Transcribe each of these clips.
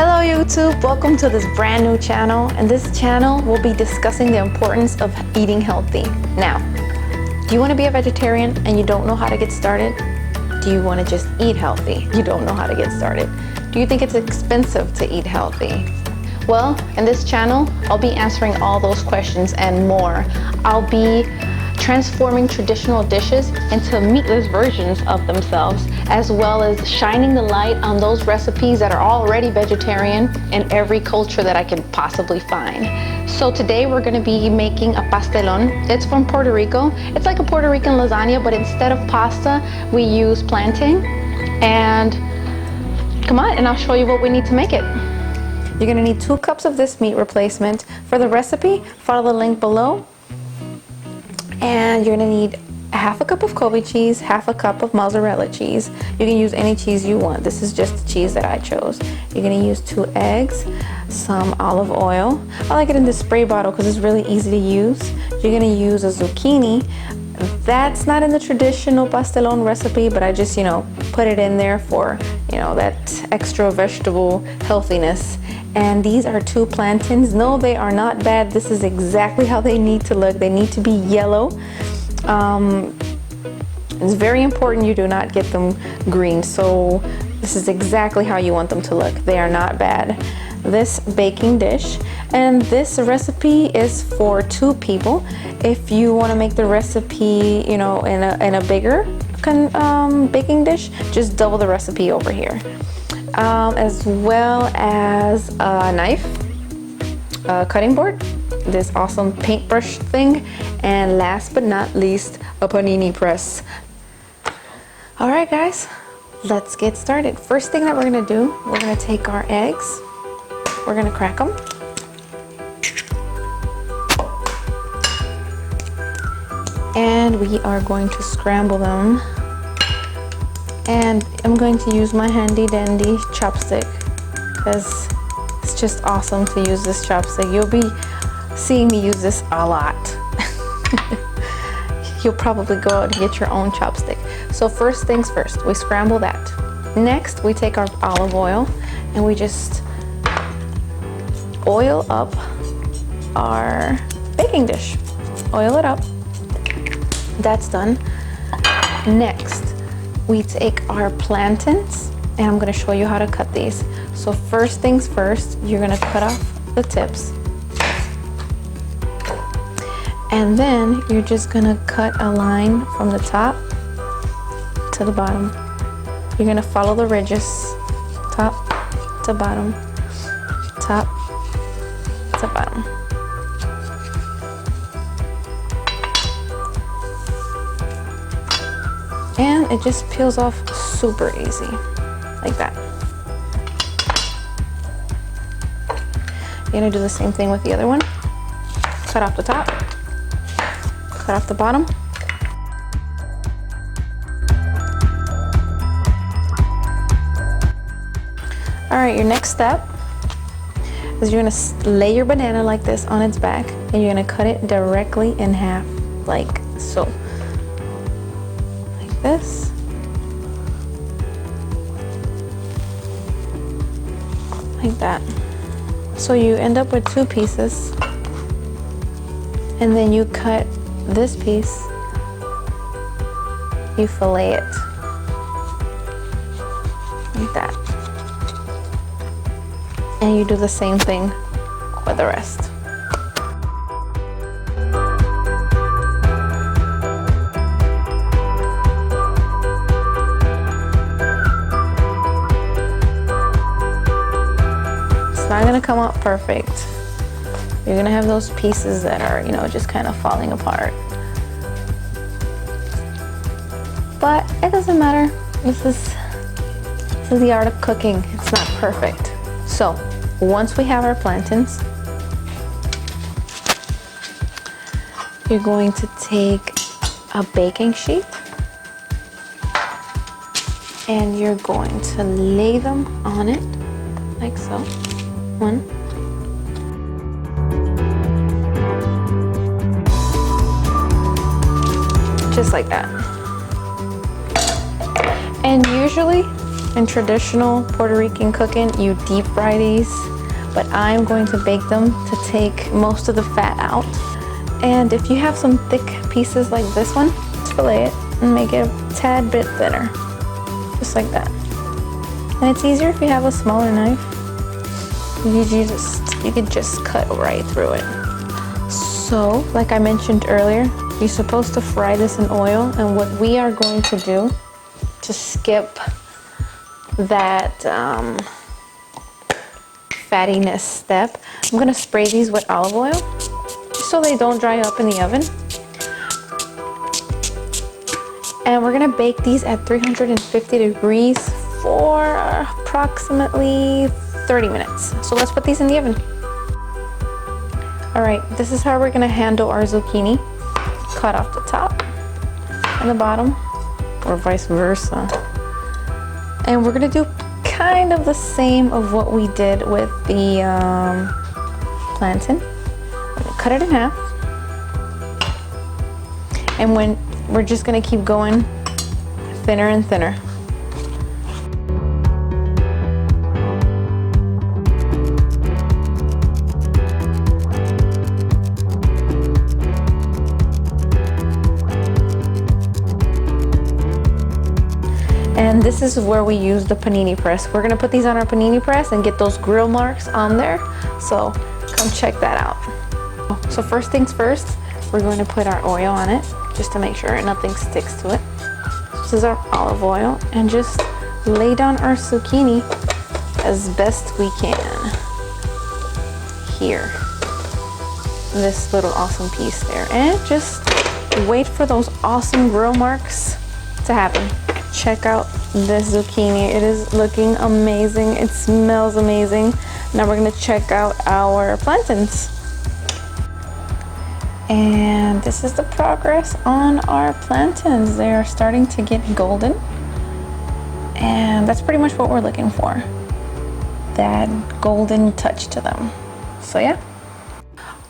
Hello YouTube, welcome to this brand new channel. And this channel will be discussing the importance of eating healthy. Now, do you want to be a vegetarian and you don't know how to get started? Do you want to just eat healthy? You don't know how to get started. Do you think it's expensive to eat healthy? Well, in this channel, I'll be answering all those questions and more. I'll be transforming traditional dishes into meatless versions of themselves, as well as shining the light on those recipes that are already vegetarian in every culture that I can possibly find. So today we're going to be making a pastelon. It's from Puerto Rico. It's like a Puerto Rican lasagna, but instead of pasta, we use plantain. And come on, and I'll show you what we need to make it. You're going to need 2 cups of this meat replacement. For the recipe, follow the link below. And you're gonna need half a cup of Kobe cheese, half a cup of mozzarella cheese. You can use any cheese you want. This is just the cheese that I chose. You're gonna use 2 eggs, some olive oil. I like it in this spray bottle because it's really easy to use. You're gonna use a zucchini. That's not in the traditional pastelon recipe, but I just, put it in there for, that extra vegetable healthiness. And these are 2 plantains. No, they are not bad. This is exactly how they need to look. They need to be yellow. It's very important you do not get them green. So this is exactly how you want them to look. They are not bad. This baking dish, and this recipe is for 2 people. If you want to make the recipe, in a bigger baking dish, just double the recipe over here. As well as a knife, a cutting board, this awesome paintbrush thing, and last but not least, a panini press. All right, guys, let's get started. First thing that we're gonna do, we're gonna take our eggs, we're gonna crack them. And we are going to scramble them. And I'm going to use my handy dandy chopstick because it's just awesome to use this chopstick. You'll be seeing me use this a lot. You'll probably go out and get your own chopstick. So first things first, we scramble that. Next, we take our olive oil and we just oil up our baking dish. Oil it up. That's done. Next, we take our plantains, and I'm going to show you how to cut these. So first things first, you're going to cut off the tips. And then you're just going to cut a line from the top to the bottom. You're going to follow the ridges, top to bottom, top to bottom. And it just peels off super easy, like that. You're gonna do the same thing with the other one. Cut off the top, cut off the bottom. All right, your next step is you're gonna lay your banana like this on its back, and you're gonna cut it directly in half, like so. This. Like that. So you end up with 2 pieces, and then you cut this piece, you fillet it like that, and you do the same thing with the rest. Not gonna come out perfect. You're gonna have those pieces that are, just kind of falling apart. But it doesn't matter. This is the art of cooking. It's not perfect. So once we have our plantains, you're going to take a baking sheet and you're going to lay them on it like so. 1. Just like that. And usually In traditional Puerto Rican cooking, you deep fry these, but I'm going to bake them to take most of the fat out. And if you have some thick pieces like this one, just fillet it and make it a tad bit thinner, just like that. And it's easier if you have a smaller knife. You could just cut right through it. So, like I mentioned earlier, you're supposed to fry this in oil, and what we are going to do to skip that fattiness step, I'm gonna spray these with olive oil just so they don't dry up in the oven. And we're gonna bake these at 350 degrees for approximately 30 minutes. So let's put these in the oven. All right, this is how we're gonna handle our zucchini. Cut off the top and the bottom, or vice versa. And we're gonna do kind of the same of what we did with the plantain. Cut it in half. And we're just gonna keep going thinner and thinner. And this is where we use the panini press. We're gonna put these on our panini press and get those grill marks on there. So come check that out. So first things first, we're going to put our oil on it just to make sure nothing sticks to it. This is our olive oil, and just lay down our zucchini as best we can. Here, this little awesome piece there, and just wait for those awesome grill marks to happen. Check out this zucchini. It is looking amazing. It smells amazing. Now we're gonna check out our plantains. And this is the progress on our plantains. They are starting to get golden. And that's pretty much what we're looking for. That golden touch to them. So yeah.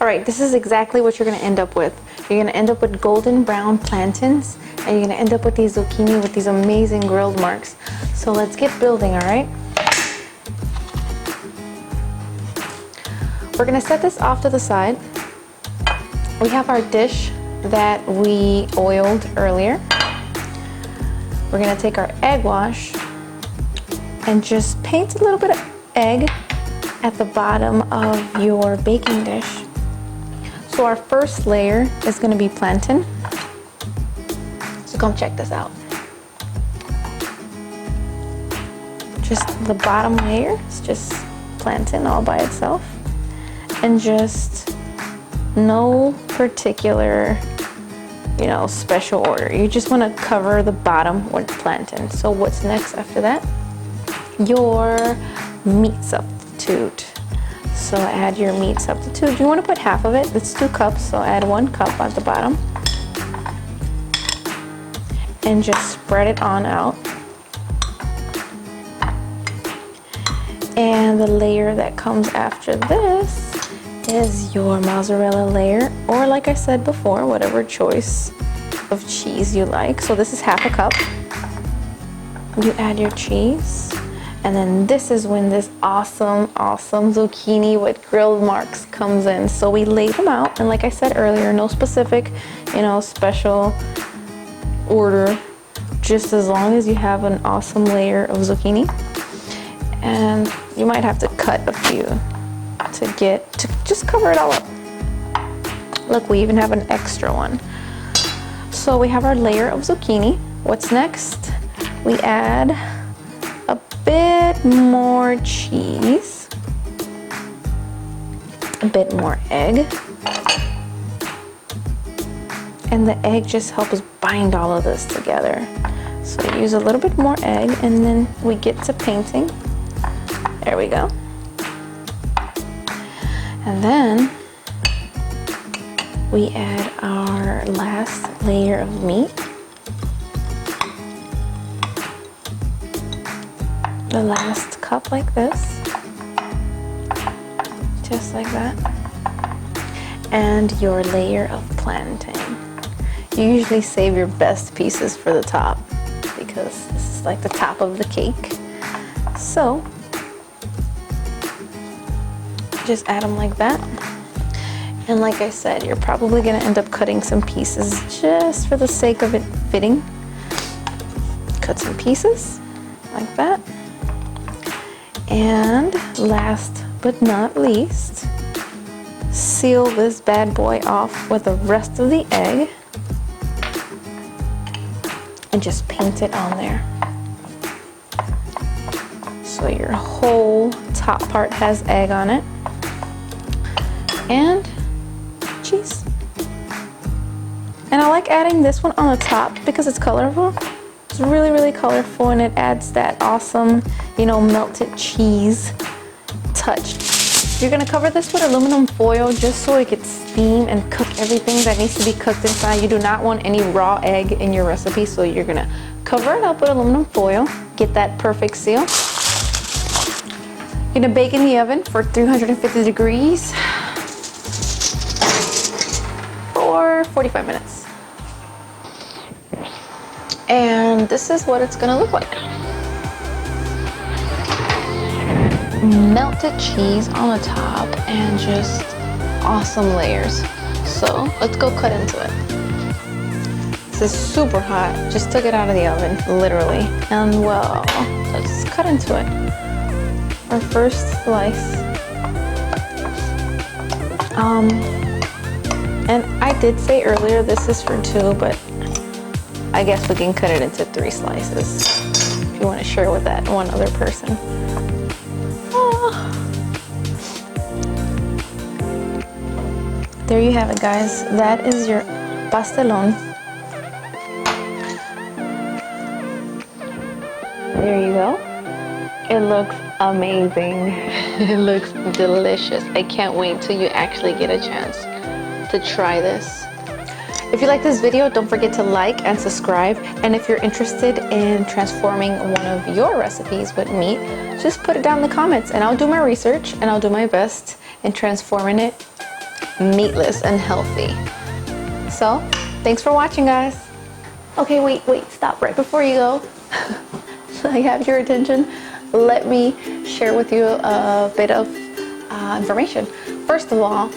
All right, this is exactly what you're gonna end up with. You're gonna end up with golden brown plantains, and you're gonna end up with these zucchini with these amazing grilled marks. So let's get building, all right? We're gonna set this off to the side. We have our dish that we oiled earlier. We're gonna take our egg wash and just paint a little bit of egg at the bottom of your baking dish. So our first layer is gonna be plantain. So come check this out. Just the bottom layer is just plantain all by itself. And just no particular, special order. You just want to cover the bottom with plantain. So what's next after that? Your meat substitute. So add your meat substitute. You want to put half of it. It's 2 cups, so add 1 cup at the bottom. And just spread it on out. And the layer that comes after this is your mozzarella layer, or like I said before, whatever choice of cheese you like. So this is half a cup. You add your cheese, and then this is when this awesome zucchini with grilled marks comes in. So we lay them out, and like I said earlier, no specific, special order, just as long as you have an awesome layer of zucchini. And you might have to cut a few to just cover it all up. Look, we even have an extra one. So we have our layer of zucchini. What's next? We add a bit more cheese, a bit more egg, and the egg just helps us bind all of this together. So we use a little bit more egg, and then we get to painting. There we go. And then we add our last layer of meat. The last cup like this. Just like that. And your layer of plantain. You usually save your best pieces for the top because this is like the top of the cake. So just add them like that. And like I said, you're probably gonna end up cutting some pieces just for the sake of it fitting. Cut some pieces like that. And last but not least, seal this bad boy off with the rest of the egg and just paint it on there. So your whole top part has egg on it. And cheese. And I like adding this one on the top because it's colorful. It's really, really colorful, and it adds that awesome, you know, melted cheese touch. You're gonna cover this with aluminum foil just so it can steam and cook everything that needs to be cooked inside. You do not want any raw egg in your recipe, so you're gonna cover it up with aluminum foil, get that perfect seal. You're gonna bake in the oven for 350 degrees for 45 minutes. And this is what it's gonna look like. Melted cheese on the top and just awesome layers. So let's go cut into it. This is super hot. Just took it out of the oven, literally. And well, let's cut into it. Our first slice. And I did say earlier this is for 2, but I guess we can cut it into 3 slices if you want to share with that one other person. Oh. There you have it, guys. That is your pastelon. There you go. It looks amazing. It looks delicious. I can't wait till you actually get a chance to try this. If you like this video, don't forget to like and subscribe. And if you're interested in transforming one of your recipes with meat, just put it down in the comments and I'll do my research and I'll do my best in transforming it meatless and healthy. So, thanks for watching, guys. Okay, wait, stop right before you go. So I have your attention. Let me share with you a bit of information. First of all,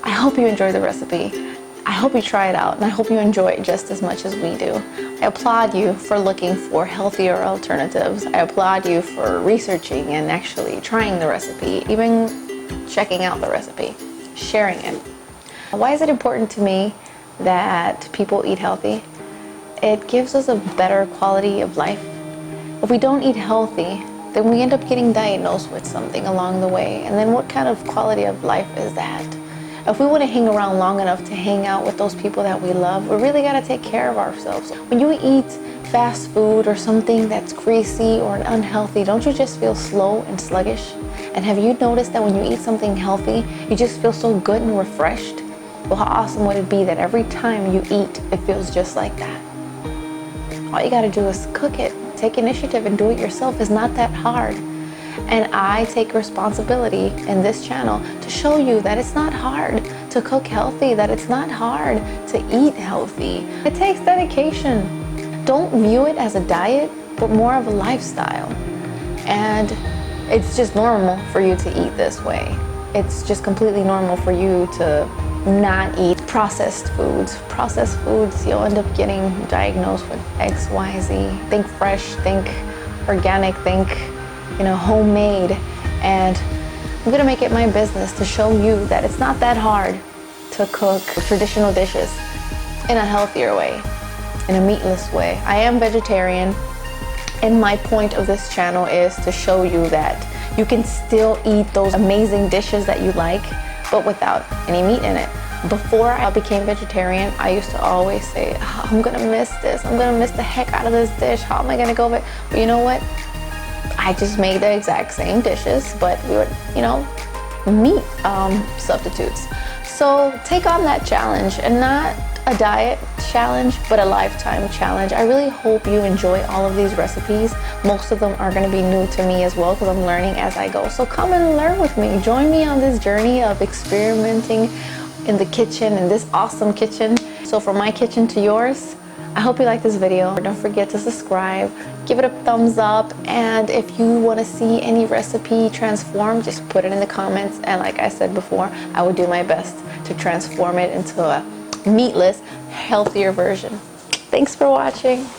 I hope you enjoy the recipe. I hope you try it out, and I hope you enjoy it just as much as we do. I applaud you for looking for healthier alternatives. I applaud you for researching and actually trying the recipe, even checking out the recipe, sharing it. Why is it important to me that people eat healthy? It gives us a better quality of life. If we don't eat healthy, then we end up getting diagnosed with something along the way. And then what kind of quality of life is that? If we want to hang around long enough to hang out with those people that we love, we really got to take care of ourselves. When you eat fast food or something that's greasy or unhealthy, don't you just feel slow and sluggish? And have you noticed that when you eat something healthy, you just feel so good and refreshed? Well, how awesome would it be that every time you eat, it feels just like that? All you got to do is cook it. Take initiative and do it yourself. It's not that hard. And I take responsibility in this channel to show you that it's not hard to cook healthy, that it's not hard to eat healthy. It takes dedication. Don't view it as a diet, but more of a lifestyle. And it's just normal for you to eat this way. It's just completely normal for you to not eat processed foods. Processed foods, you'll end up getting diagnosed with X, Y, Z. Think fresh, think organic, think, you know, homemade. And I'm gonna make it my business to show you that it's not that hard to cook traditional dishes in a healthier way, in a meatless way. I am vegetarian, and my point of this channel is to show you that you can still eat those amazing dishes that you like, but without any meat in it. Before I became vegetarian, I used to always say, oh, I'm gonna miss this. I'm gonna miss the heck out of this dish. How am I gonna go back? But you know what? I just made the exact same dishes, but we were, you know, meat substitutes. So take on that challenge, and not a diet challenge, but a lifetime challenge. I really hope you enjoy all of these recipes. Most of them are going to be new to me as well, because I'm learning as I go. So come and learn with me. Join me on this journey of experimenting in the kitchen, in this awesome kitchen. So from my kitchen to yours, I hope you like this video. Don't forget to subscribe, give it a thumbs up, and if you want to see any recipe transform, just put it in the comments. And like I said before, I will do my best to transform it into a meatless, healthier version. Thanks for watching.